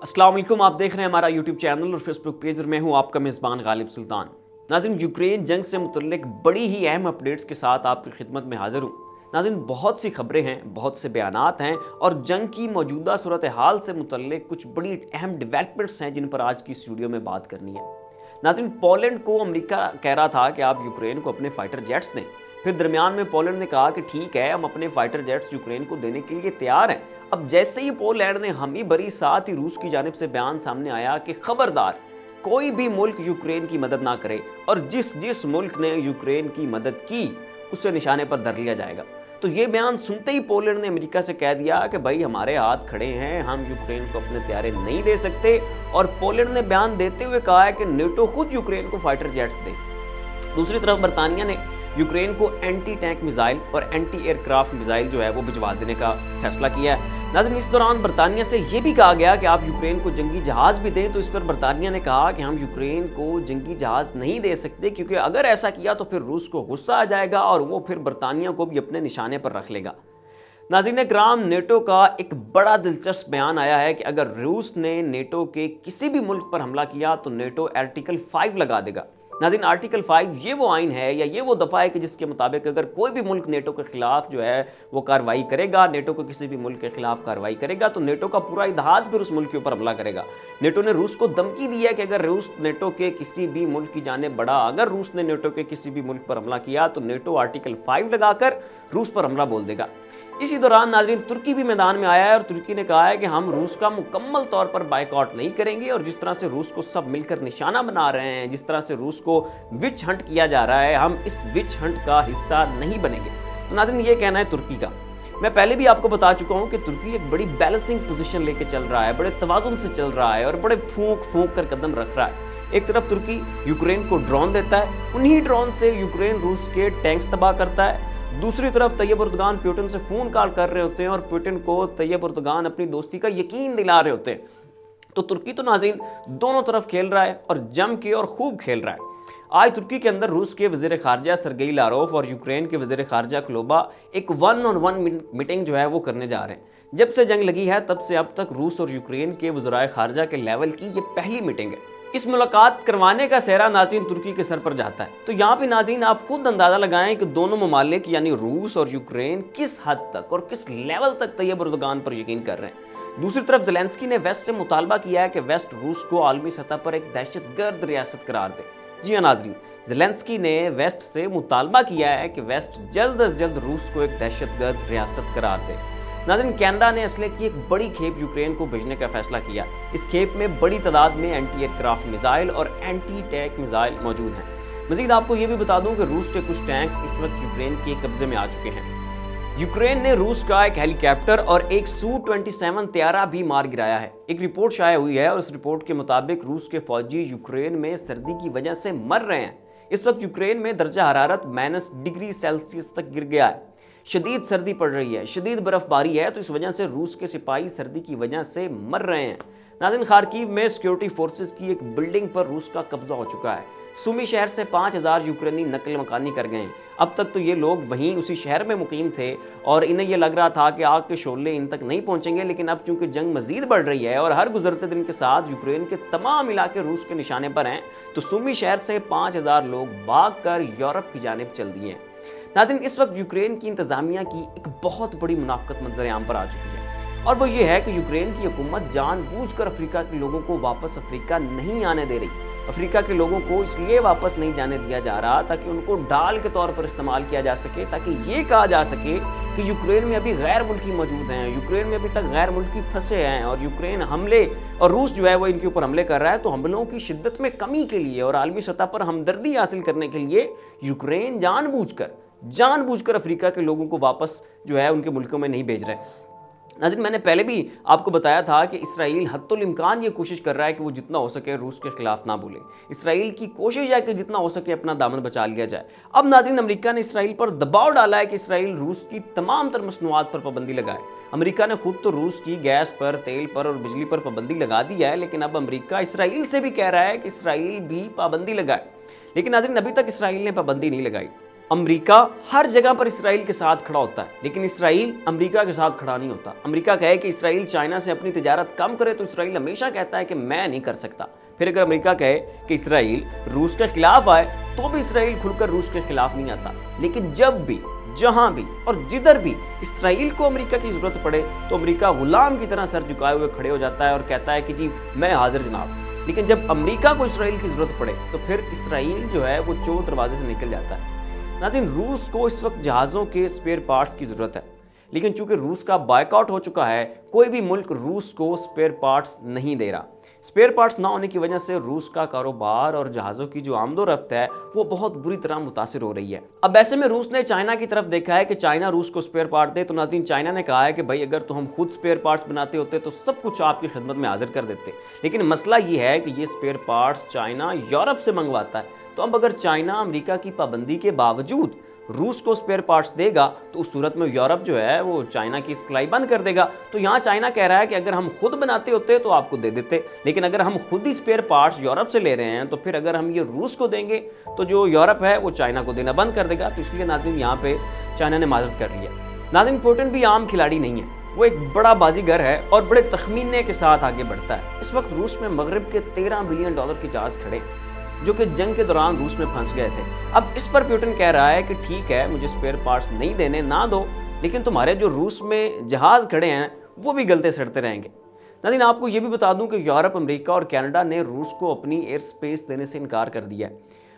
अस्सलाम वालेकुम, आप देख रहे हैं हमारा यूट्यूब चैनल और फेसबुक पेज और मैं हूं आपका मेज़बान गालिब सुल्तान। नाज़रीन, यूक्रेन जंग से मुतल्लिक बड़ी ही अहम अपडेट्स के साथ आपकी खिदमत में हाज़िर हूं। नाज़रीन, बहुत सी खबरें हैं, बहुत से बयानात हैं और जंग की मौजूदा सूरत हाल से मुतल्लिक कुछ बड़ी अहम डेवलपमेंट्स हैं जिन पर आज की इस वीडियो में बात करनी है। नाज़रीन, पोलैंड को अमेरिका कह रहा था कि आप यूक्रेन को अपने फाइटर जेट्स दें। फिर दरमियान में पोलैंड ने कहा कि ठीक है, हम अपने फाइटर जेट्स यूक्रेन को देने के लिए तैयार हैं। अब जैसे ही पोलैंड ने हामी भरी, साथ ही रूस की जानिब से बयान सामने आया कि खबरदार कोई भी मुल्क यूक्रेन की मदद ना करे और जिस जिस मुल्क ने यूक्रेन की मदद की उसे निशाने पर धर लिया जाएगा। तो ये बयान सुनते ही पोलैंड ने अमेरिका से कह दिया कि भाई हमारे हाथ खड़े हैं, हम यूक्रेन को अपने त्यारे नहीं दे सकते। और पोलैंड ने बयान देते हुए कहा है कि नेटो खुद यूक्रेन को फाइटर जेट्स दे। दूसरी तरफ बरतानिया ने यूक्रेन को एंटी टैंक मिसाइल और एंटी एयरक्राफ्ट मिसाइल जो है वो भिजवा देने का फैसला किया है। नाज़रीन, इस दौरान बरतानिया से ये भी कहा गया कि आप यूक्रेन को जंगी जहाज़ भी दें। तो इस पर बरतानिया ने कहा कि हम यूक्रेन को जंगी जहाज़ नहीं दे सकते, क्योंकि अगर ऐसा किया तो फिर रूस को गुस्सा आ जाएगा और वो फिर बरतानिया को भी अपने निशाने पर रख लेगा। नाज़रीन इकराम, नेटो का एक बड़ा दिलचस्प बयान आया है कि अगर रूस ने नेटो के किसी भी मुल्क पर हमला किया तो नेटो आर्टिकल 5 लगा देगा। नाज़रीन, आर्टिकल 5 ये वो आइन है या ये वो दफ़ा है कि जिसके मुताबिक अगर कोई भी मुल्क नेटो के खिलाफ जो है वो कार्रवाई करेगा, नेटो को किसी भी मुल्क के खिलाफ कार्रवाई करेगा, तो नेटो का पूरा इत्तेहाद फिर उस मुल्क के ऊपर हमला करेगा। नेटो ने रूस को धमकी दी है कि अगर रूस नेटो के किसी भी मुल्क की जानिब बढ़ा, अगर रूस ने नेटो के किसी भी मुल्क पर हमला किया तो नेटो आर्टिकल 5 लगाकर रूस पर हमला बोल देगा। इसी दौरान नाज़रीन तुर्की भी मैदान में आया है और तुर्की ने कहा है कि हम रूस का मुकम्मल तौर पर बाइकआउट नहीं करेंगे और जिस तरह से रूस को सब मिलकर निशाना बना रहे हैं, जिस तरह से रूस को विच हंट किया जा रहा है, हम इस विच हंट का हिस्सा नहीं बनेंगे। तो नाज़रीन, ये कहना है तुर्की का। मैं पहले भी आपको बता चुका हूं कि तुर्की एक बड़ी बैलेंसिंग पोजीशन लेके चल रहा है, बड़े तवाज़ुन से चल रहा है और बड़े फूंक कर कदम रख रहा है। एक तरफ तुर्की यूक्रेन को ड्रोन देता है, उन्हीं ड्रोन से यूक्रेन रूस के टैंक्स तबाह करता है। दूसरी तरफ तैयब एर्दोगान पुतिन से फ़ोन कॉल कर रहे होते हैं और पुतिन को तैयब एर्दोगान अपनी दोस्ती का यकीन दिला रहे होते हैं। तो तुर्की तो नाज़रीन दोनों तरफ खेल रहा है और जम के और खूब खेल रहा है। आज तुर्की के अंदर रूस के वज़ीर ख़ारजा सरगेई लारोव और यूक्रेन के वज़ीर ख़ारजा क्लोबा एक 1-on-1 मीटिंग जो है वो करने जा रहे हैं। जब से जंग लगी है तब से अब तक रूस और यूक्रेन के वज़राए ख़ारजा के लेवल की ये पहली मीटिंग है। इस मुलाकात करवाने का सेहरा नाज़रीन तुर्की के सर पर जाता है। तो यहाँ पे नाज़रीन आप खुद अंदाज़ा लगाएं कि दोनों ममालिक यानी रूस और यूक्रेन किस हद तक और किस लेवल तक तैयब एर्दोगान पर यकीन कर रहे हैं। दूसरी तरफ ज़ेलेंस्की ने वेस्ट से मुतालबा किया है कि वेस्ट रूस को आलमी सतह पर एक दहशतगर्द रियासत करार दे। जी हाँ नाज़रीन, ज़ेलेंस्की ने वेस्ट से मुतालबा किया है कि वेस्ट जल्द अज जल्द रूस को एक दहशतगर्द रियासत करार दे। नाज़रीन, कनाडा ने असले की एक बड़ी खेप यूक्रेन को भेजने का फैसला किया। इस खेप में बड़ी तादाद में एंटी एयरक्राफ्ट मिसाइल और एंटी टैंक मिसाइल मौजूद हैं। मजीद आपको ये भी बता दूं कि रूस के कुछ टैंक्स इस वक्त यूक्रेन के कब्जे में आ चुके हैं। यूक्रेन ने रूस का एक हेलीकॉप्टर और एक Su-27 तैयारा भी मार गिराया है। एक रिपोर्ट शाया हुई है और इस रिपोर्ट के मुताबिक रूस के फौजी यूक्रेन में सर्दी की वजह से मर रहे हैं। इस वक्त यूक्रेन में दर्जा हरारत -डिग्री सेल्सियस तक गिर गया है। शदीद सर्दी पड़ रही है, शदीद बर्फबारी है, तो इस वजह से रूस के सिपाही सर्दी की वजह से मर रहे हैं। नाज़रीन, खार्किव में सिक्योरिटी फोर्सेस की एक बिल्डिंग पर रूस का कब्जा हो चुका है। सुमी शहर से 5000 यूक्रेनी नकल मकानी कर गए हैं। अब तक तो ये लोग वहीं उसी शहर में मुकीम थे और इन्हें यह लग रहा था कि आग के शोले इन तक नहीं पहुंचेंगे, लेकिन अब चूंकि जंग मजीद बढ़ रही है और हर गुजरते दिन के साथ यूक्रेन के तमाम इलाके रूस के निशाने पर हैं, तो सुमी शहर से 5000 लोग भाग कर यूरोप की जानिब चल दिए हैं। नाज़रीन, इस वक्त यूक्रेन की इंतज़ामिया की एक बहुत बड़ी मुनाफ़क़त मंज़र-ए-आम पर आ चुकी है और वो ये है कि यूक्रेन की हुकूमत जानबूझकर अफ्रीका के लोगों को वापस अफ्रीका नहीं आने दे रही। अफ्रीका के लोगों को इसलिए वापस नहीं जाने दिया जा रहा ताकि उनको ढाल के तौर पर इस्तेमाल किया जा सके, ताकि ये कहा जा सके कि यूक्रेन में अभी गैर मुल्की मौजूद हैं, यूक्रेन में अभी तक गैर मुल्की फंसे हैं और यूक्रेन हमले और रूस जो है वो इनके ऊपर हमले कर रहा है। तो हमलों की शिद्दत में कमी के लिए और आलमी सतह पर हमदर्दी हासिल करने के लिए यूक्रेन जानबूझकर अफ्रीका के लोगों को वापस जो है उनके मुल्कों में नहीं भेज रहे। नाज़रीन, मैंने पहले भी आपको बताया था कि इसराइल हद्दुल इम्कान ये कोशिश कर रहा है कि वो जितना हो सके रूस के खिलाफ ना बोले। इसराइल की कोशिश है कि जितना हो सके अपना दामन बचा लिया जाए। अब नाज़रीन, अमेरिका ने इसराइल पर दबाव डाला है कि इसराइल रूस की तमाम तर मसनूआत पर पाबंदी लगाए। अमेरिका ने खुद तो रूस की गैस पर, तेल पर और बिजली पर पाबंदी लगा दी है, लेकिन अब अमेरिका इसराइल से भी कह रहा है कि इसराइल भी पाबंदी लगाए। लेकिन नाज़रीन, अभी तक इसराइल ने पाबंदी नहीं लगाई। امریکہ ہر جگہ پر اسرائیل کے ساتھ کھڑا ہوتا ہے، لیکن اسرائیل امریکہ کے ساتھ کھڑا نہیں ہوتا۔ امریکہ کہے کہ اسرائیل چائنا سے اپنی تجارت کم کرے تو اسرائیل ہمیشہ کہتا ہے کہ میں نہیں کر سکتا۔ پھر اگر امریکہ کہے کہ اسرائیل روس کے خلاف آئے تو بھی اسرائیل کھل کر روس کے خلاف نہیں آتا۔ لیکن جب بھی، جہاں بھی اور جدھر بھی اسرائیل کو امریکہ کی ضرورت پڑے تو امریکہ غلام کی طرح سر جھکائے ہوئے کھڑے ہو جاتا ہے اور کہتا ہے کہ جی میں حاضر جناب۔ لیکن جب امریکہ کو اسرائیل کی ضرورت پڑے تو پھر اسرائیل جو ہے وہ چور دروازے سے نکل جاتا ہے۔ ناظرین، روس کو اس وقت جہازوں کے اسپیئر پارٹس کی ضرورت ہے، لیکن چونکہ روس کا بائیک آؤٹ ہو چکا ہے، کوئی بھی ملک روس کو اسپیئر پارٹس نہیں دے رہا۔ اسپیئر پارٹس نہ ہونے کی وجہ سے روس کا کاروبار اور جہازوں کی جو آمد و رفت ہے وہ بہت بری طرح متاثر ہو رہی ہے۔ اب ایسے میں روس نے چائنا کی طرف دیکھا ہے کہ چائنا روس کو اسپیئر پارٹ دے، تو ناظرین چائنا نے کہا ہے کہ بھائی اگر تو ہم خود اسپیئر پارٹس بناتے ہوتے تو سب کچھ آپ کی خدمت میں حاضر کر دیتے، لیکن مسئلہ یہ ہے کہ یہ اسپیئر پارٹس چائنا یورپ سے منگواتا ہے۔ تو اب اگر چائنا امریکہ کی پابندی کے باوجود روس کو اسپیئر پارٹس دے گا تو اس صورت میں یورپ جو ہے وہ چائنا کی سپلائی بند کر دے گا۔ تو یہاں چائنا کہہ رہا ہے کہ اگر ہم خود بناتے ہوتے تو آپ کو دے دیتے، لیکن اگر ہم خود ہی اسپیئر پارٹس یورپ سے لے رہے ہیں تو پھر اگر ہم یہ روس کو دیں گے تو جو یورپ ہے وہ چائنا کو دینا بند کر دے گا۔ تو اس لیے ناظرین یہاں پہ چائنا نے معذرت کر لیا۔ ناظرین، پوٹن بھی عام کھلاڑی نہیں ہے، وہ ایک بڑا بازیگر ہے اور بڑے تخمینے کے ساتھ آگے بڑھتا ہے۔ اس وقت روس میں مغرب کے $13 بلین کے جہاز کھڑے جو کہ جنگ کے دوران روس میں پھنس گئے تھے۔ اب اس پر پیوٹن کہہ رہا ہے کہ ٹھیک ہے مجھے اسپیئر پارٹس نہیں دینے، نہ دو، لیکن تمہارے جو روس میں جہاز کھڑے ہیں وہ بھی گلتے سڑتے رہیں گے۔ ناظرین، آپ کو یہ بھی بتا دوں کہ یورپ، امریکہ اور کینیڈا نے روس کو اپنی ایئر سپیس دینے سے انکار کر دیا ہے۔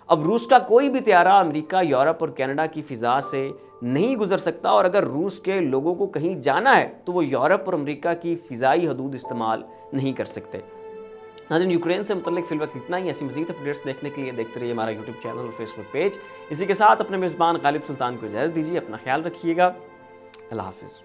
اب روس کا کوئی بھی طیارہ امریکہ، یورپ اور کینیڈا کی فضا سے نہیں گزر سکتا، اور اگر روس کے لوگوں کو کہیں جانا ہے تو وہ یورپ اور امریکہ کی فضائی حدود استعمال نہیں کر سکتے۔ ناظرین، یوکرین سے متعلق فی الوقت اتنا ہی۔ ایسی مزید اپڈیٹس دیکھنے کے لیے دیکھتے رہیے ہمارا یوٹیوب چینل اور فیس بک پیج۔ اسی کے ساتھ اپنے میزبان غالب سلطان کو اجازت دیجیے، اپنا خیال رکھیے گا، اللہ حافظ۔